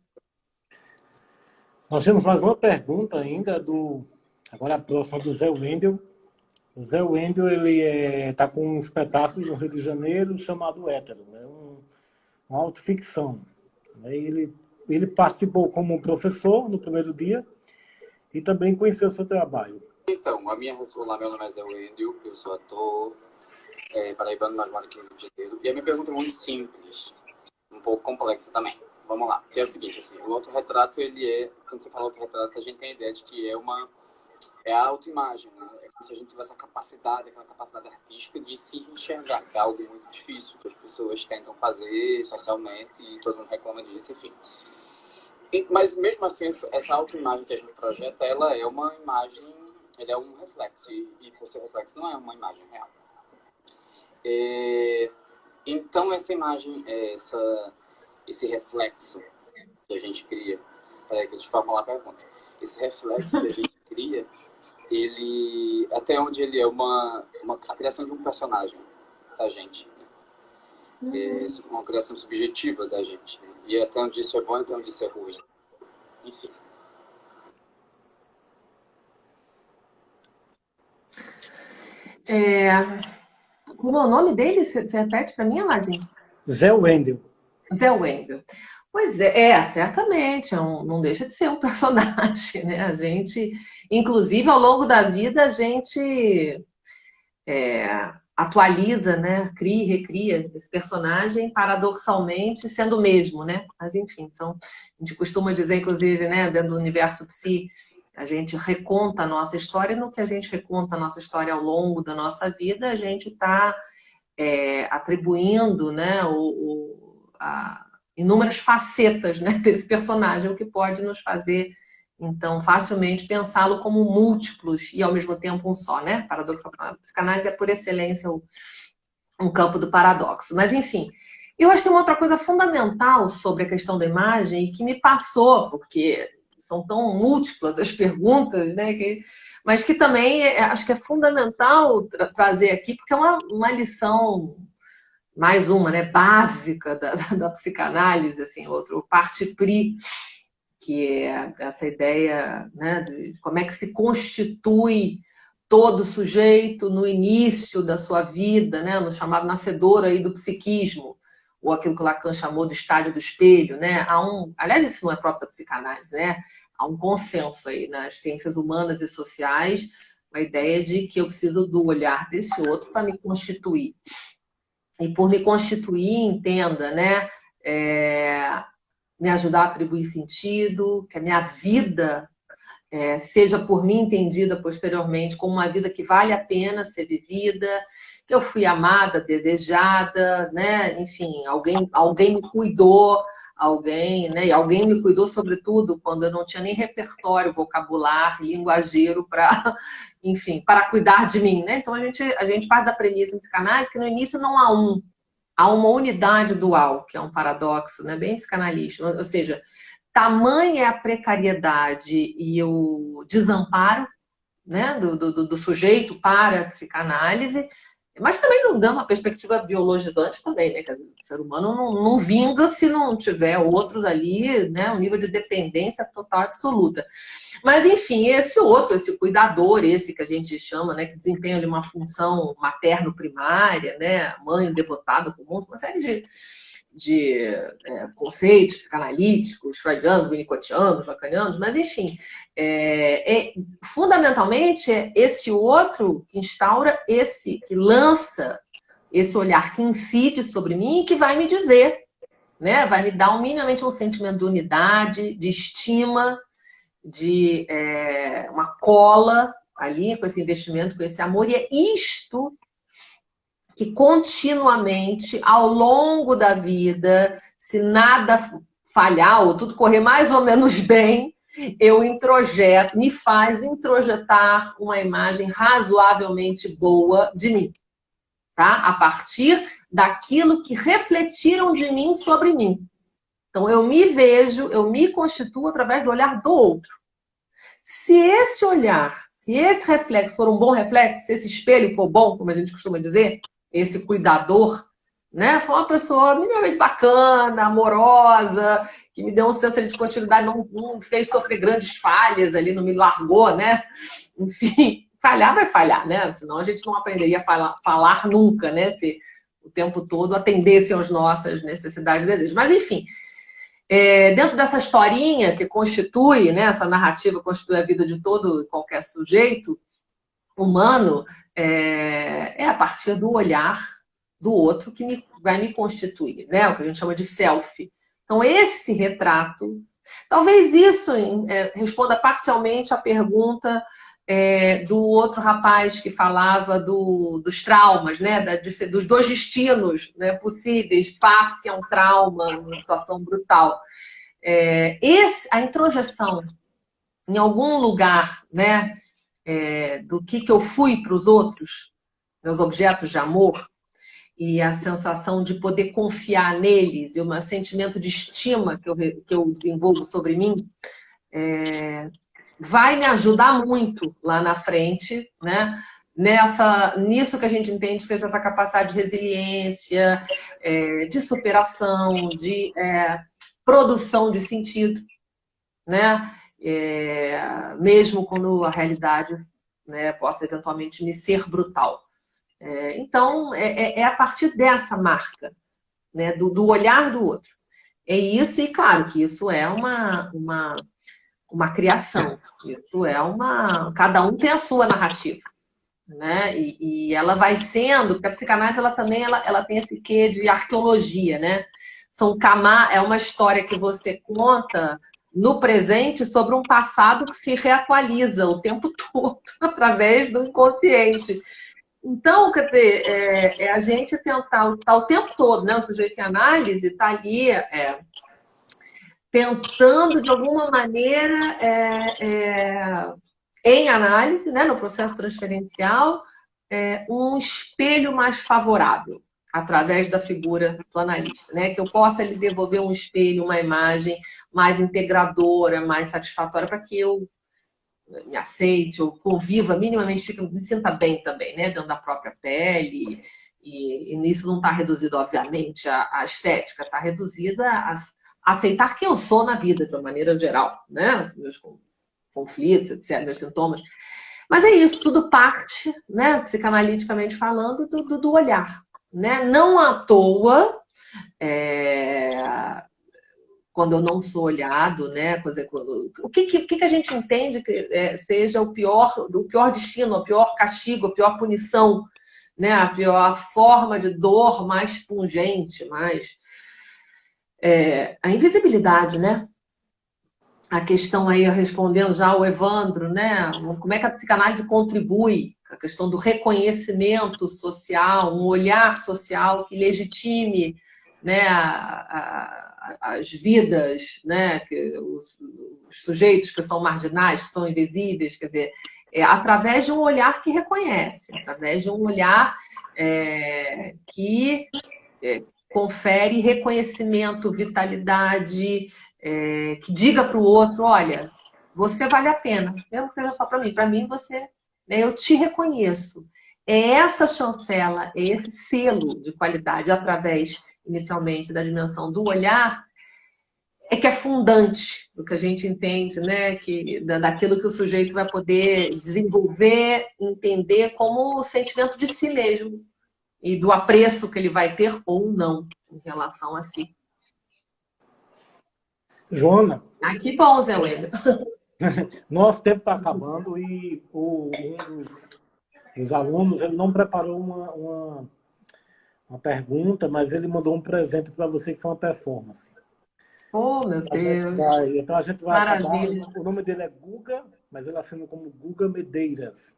Nós temos mais uma pergunta ainda agora a próxima do Zé Wendel. O Zé Wendel, ele está com um espetáculo no Rio de Janeiro chamado Hétero, né? Uma autoficção. Ele participou como professor no primeiro dia e também conheceu o seu trabalho. Então, olá, meu nome é Zé Wendel, eu sou ator paraibano, mas moro aqui no Rio de Janeiro. E a minha pergunta é muito simples, um pouco complexa também. Vamos lá. Que é o seguinte, assim, o autorretrato, quando você fala autorretrato, a gente tem a ideia de que é a autoimagem, né? É como se a gente tivesse aquela capacidade artística de se enxergar, que é algo muito difícil, que as pessoas tentam fazer socialmente e todo mundo reclama disso, enfim. Mas mesmo assim, essa autoimagem que a gente projeta, ela é uma imagem, ela é um reflexo, e por ser reflexo não é uma imagem real. Então essa imagem, esse reflexo que a gente cria, deixa eu formular a pergunta, esse reflexo que a gente cria, ele, até onde ele é a criação de um personagem da gente, né? Uma criação subjetiva da gente, né? E até onde isso é bom, até onde isso é ruim. Enfim. Como é o nome dele? Você repete para mim, Aladim? Zé Wendel. Zé Wendel. Pois certamente, não deixa de ser um personagem, né? A gente, inclusive, ao longo da vida, a gente atualiza, né? Cria e recria esse personagem, paradoxalmente, sendo o mesmo, né? Mas, enfim, a gente costuma dizer, inclusive, né, dentro do universo psi, a gente reconta a nossa história, e no que a gente reconta a nossa história ao longo da nossa vida, a gente está atribuindo, né, inúmeras facetas, né, desse personagem, o que pode nos fazer, então, facilmente pensá-lo como múltiplos e, ao mesmo tempo, um só, né? Paradoxo. A psicanálise é, por excelência, um campo do paradoxo. Mas, enfim, eu acho que tem uma outra coisa fundamental sobre a questão da imagem e que me passou, porque são tão múltiplas as perguntas, né? Mas que também acho que é fundamental trazer aqui, porque é uma lição, mais uma, né, básica da psicanálise, assim, outro parti pris, que é essa ideia, né, de como é que se constitui todo sujeito no início da sua vida, né, no chamado nascedor aí do psiquismo, ou aquilo que Lacan chamou de estádio do espelho, né? Aliás, isso não é próprio da psicanálise, né? Há um consenso aí nas ciências humanas e sociais, a ideia de que eu preciso do olhar desse outro para me constituir. E por me constituir, entenda, né? Me ajudar a atribuir sentido, que a minha vida seja por mim entendida posteriormente como uma vida que vale a pena ser vivida, que eu fui amada, desejada, né? Enfim, alguém me cuidou, né? E alguém me cuidou sobretudo quando eu não tinha nem repertório, vocabulário, linguageiro para, enfim, para cuidar de mim, né? Então a gente parte da premissa em psicanálise que no início não há uma unidade dual, que é um paradoxo, né? Bem psicanalístico, ou seja, tamanha é a precariedade e o desamparo, né, do sujeito para a psicanálise, mas também não dando uma perspectiva biologizante também, né? Quer dizer, o ser humano não vinga se não tiver outros ali, né? Um nível de dependência total absoluta. Mas, enfim, esse cuidador, esse que a gente chama, né? Que desempenha ali uma função materno-primária, né? Mãe devotada comum, uma série de conceitos psicanalíticos, freudianos, winnicottianos, lacanianos, mas enfim, fundamentalmente é esse outro que instaura que lança esse olhar que incide sobre mim e que vai me dizer, né, vai me dar minimamente um sentimento de unidade, de estima, de uma cola ali com esse investimento, com esse amor, e é isto que continuamente, ao longo da vida, se nada falhar ou tudo correr mais ou menos bem, me faz introjetar uma imagem razoavelmente boa de mim, tá? A partir daquilo que refletiram de mim sobre mim. Então, eu me vejo, eu me constituo através do olhar do outro. Se esse olhar, se esse reflexo for um bom reflexo, se esse espelho for bom, como a gente costuma dizer, esse cuidador, né? Foi uma pessoa minimamente bacana, amorosa, que me deu um senso de continuidade, não fez sofrer grandes falhas ali, não me largou, né? Enfim, falhar vai falhar, né? Senão a gente não aprenderia a falar nunca, né? Se o tempo todo atendessem às nossas necessidades e desejos. Mas, enfim, dentro dessa historinha que constitui, né? Essa narrativa constitui a vida de todo e qualquer sujeito humano, é a partir do olhar do outro que vai me constituir, né? O que a gente chama de self. Então, esse retrato, talvez isso responda parcialmente à pergunta do outro rapaz que falava dos traumas, né? Dos dois destinos, né, possíveis face a um trauma, uma situação brutal. A introjeção em algum lugar, né? Do que eu fui para os outros, meus objetos de amor, e a sensação de poder confiar neles, e o meu sentimento de estima que eu desenvolvo sobre mim, vai me ajudar muito lá na frente, né? Nisso que a gente entende que seja essa capacidade de resiliência, de superação, de produção de sentido, né? Mesmo quando a realidade, né, possa eventualmente me ser brutal. Então, a partir dessa marca, né, do olhar do outro. É isso, e claro que isso é uma criação. Isso cada um tem a sua narrativa, né? E ela vai sendo, porque a psicanálise ela também ela tem esse quê de arqueologia, né? É uma história que você conta no presente sobre um passado que se reatualiza o tempo todo através do inconsciente. Então, quer dizer, a gente tentar o tempo todo, né? O sujeito em análise está ali tentando, de alguma maneira, em análise, né? No processo transferencial, um espelho mais favorável, através da figura do analista, né? Que eu possa lhe devolver um espelho, uma imagem mais integradora, mais satisfatória, para que eu me aceite, ou conviva minimamente, me sinta bem também, né? Dentro da própria pele. E nisso não está reduzido, obviamente, à estética, está reduzida a aceitar quem eu sou na vida, de uma maneira geral, né? Meus conflitos, etc., meus sintomas. Mas é isso, tudo parte, né, psicanaliticamente falando, do olhar. Né? Não à toa, quando eu não sou olhado, né? O que a gente entende que seja o pior destino, o pior castigo, a pior punição, né? A pior forma de dor mais pungente, mais a invisibilidade, né? A questão aí, respondendo já ao Evandro, né? Como é que a psicanálise contribui? A questão do reconhecimento social, um olhar social que legitime, né, as vidas, né, os sujeitos que são marginais, que são invisíveis, quer dizer, através de um olhar que reconhece, através de um olhar que confere reconhecimento, vitalidade, que diga para o outro, olha, você vale a pena, mesmo que seja só para mim você, né, eu te reconheço. É essa chancela, é esse selo de qualidade através, inicialmente, da dimensão do olhar, que é fundante do que a gente entende, né, daquilo que o sujeito vai poder desenvolver, entender como o sentimento de si mesmo e do apreço que ele vai ter ou não em relação a si. Joana. Que bom, Zé Weber. Nosso tempo está acabando e um dos alunos ele não preparou uma pergunta, mas ele mandou um presente para você que foi uma performance. Oh, meu Deus. Então a gente vai Maravilha. acabar. O nome dele é Guga, mas ele assina como Guga Medeiras.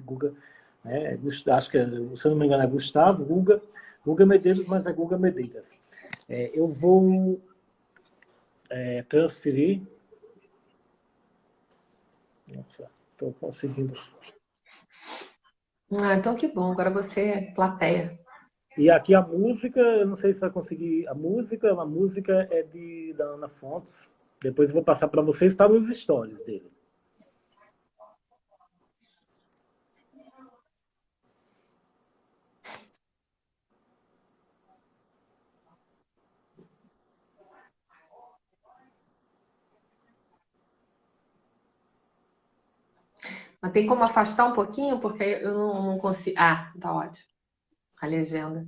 Guga, né? Acho que, se eu não me engano, é Gustavo, Guga Medeiros, mas é Guga Medeiras. Eu vou transferir. Nossa, estou conseguindo. Então que bom, agora você é plateia. E aqui a música, eu não sei se vai conseguir. A música é da Ana Fontes. Depois eu vou passar para vocês, está nos stories dele. Mas tem como afastar um pouquinho, porque eu não consigo. Ah, tá ótimo. A legenda.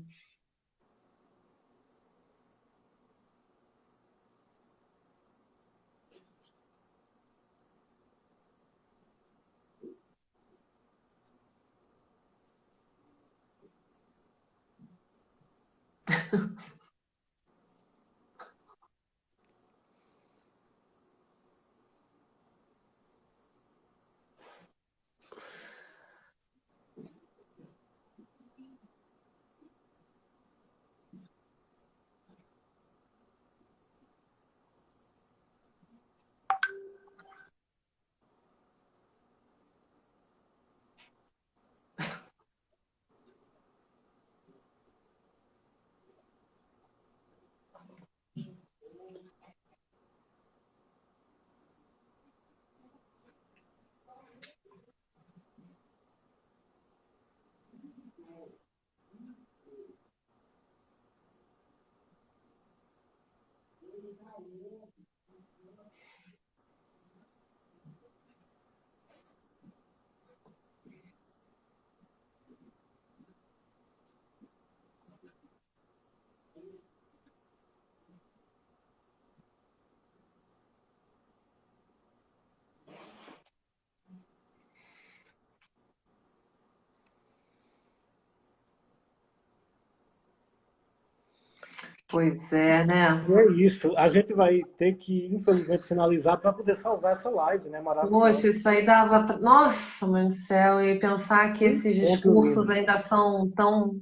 Pois é, né? E é isso. A gente vai ter que, infelizmente, finalizar para poder salvar essa live, né? Maravilhosa. Poxa, isso aí dava. Nossa, mãe do céu, e pensar que esses discursos ainda são tão.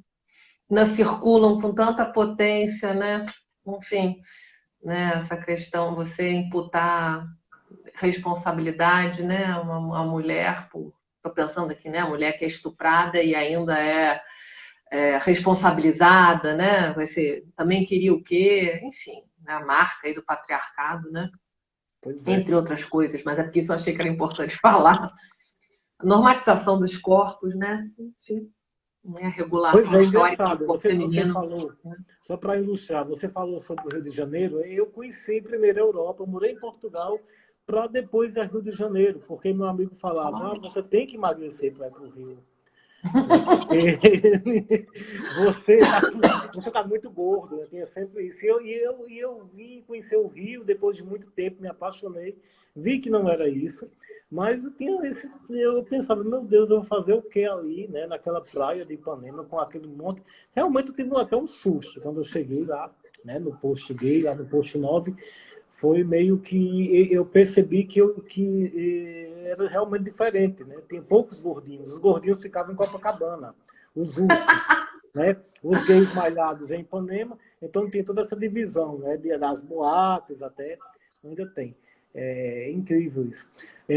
Ainda circulam com tanta potência, né? Enfim, né? Essa questão, você imputar responsabilidade, né? Uma mulher, estou pensando aqui, né? A mulher que é estuprada e ainda é responsabilizada, né? Você também queria o quê? Enfim, né? A marca aí do patriarcado, né? Entre outras coisas, mas é porque isso eu achei que era importante falar. A normatização dos corpos, né? Enfim, né? A regulação histórica do corpo feminino. Você falou, só para ilustrar, você falou sobre o Rio de Janeiro, eu conheci primeiro a Europa, eu morei em Portugal, para depois ir Rio de Janeiro, porque meu amigo falava, você tem que emagrecer para ir para o Rio. Porque você tá muito gordo, né? Tinha sempre isso. E eu vim conhecer o Rio depois de muito tempo, me apaixonei, vi que não era isso, mas eu pensava, meu Deus, eu vou fazer o que ali, né? Naquela praia de Ipanema, com aquele monte. Realmente eu tive até um susto quando eu cheguei lá, né? No posto gay, lá no posto 9. Foi meio que eu percebi que era realmente diferente, né? Tem poucos gordinhos. Os gordinhos ficavam em Copacabana, os ursos, né? Os gays malhados em Ipanema. Então tem toda essa divisão, né? Das boates até, ainda tem. É incrível isso.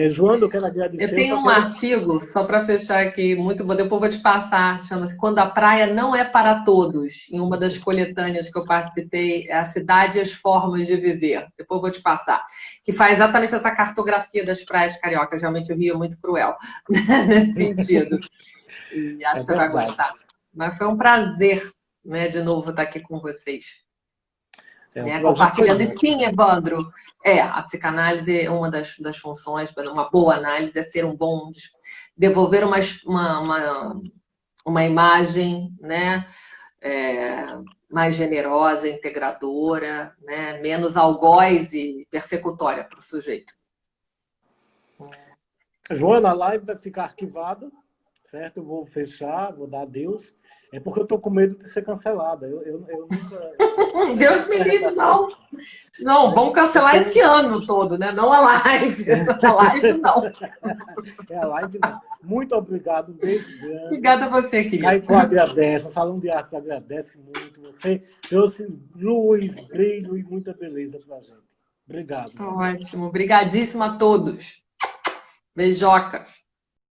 Joana, eu quero agradecer. Eu tenho um artigo, só para fechar aqui, muito bom, depois vou te passar, chama-se Quando a Praia Não É Para Todos, em uma das coletâneas que eu participei, é A Cidade e as Formas de Viver. Depois vou te passar. Que faz exatamente essa cartografia das praias cariocas. Realmente o Rio é muito cruel, nesse sentido. E acho que você vai gostar. Mas foi um prazer, né, de novo estar aqui com vocês. Compartilhando. E sim, Evandro, a psicanálise é uma das funções, uma boa análise é ser devolver uma imagem, né, mais generosa, integradora, né, menos algoz e persecutória para o sujeito. Joana, a live vai ficar arquivada, certo? Eu vou fechar, vou dar adeus. É porque eu estou com medo de ser cancelada. Eu nunca... Deus me livre, não. Não, vamos cancelar esse ano todo, né? Não a live. A live não. A live não. Muito obrigado, um beijo grande. Obrigada a você, querido. Caico agradece, o Salão de Artes agradece muito. Você trouxe luz, brilho e muita beleza pra gente. Obrigado. Ótimo. Obrigadíssimo a todos. Beijocas.